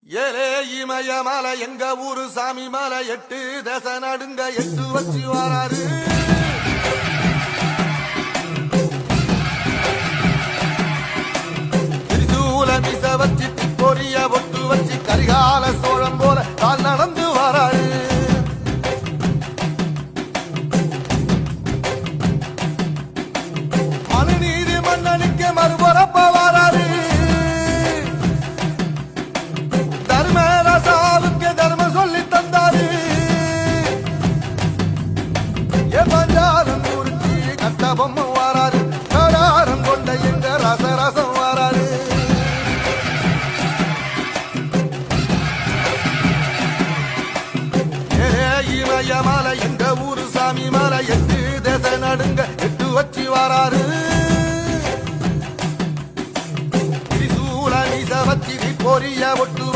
ஏலே இமயமலை எங்க ஊரு சாமி மலை 8 தச நடுங்க 8 வச்சு வராரு. திரிசூல மிச வச்சு பொரிய ஒட்டு வச்சு கரிகால சோழம் போல கால் நடந்து வராரு. மனுநீதி மன்னனுக்கு மறுபரப்ப வராரு. கட்டபொம்ம வாராரு, கடாரம் கொண்ட எங்க ரசரசம் வாராரு. இமயமலை எங்க ஊரு சாமி மலை 8 தேச நடுங்க 8 வச்சு வாராரு. திரிசூல மீச வச்சி பொரிய ஒட்டு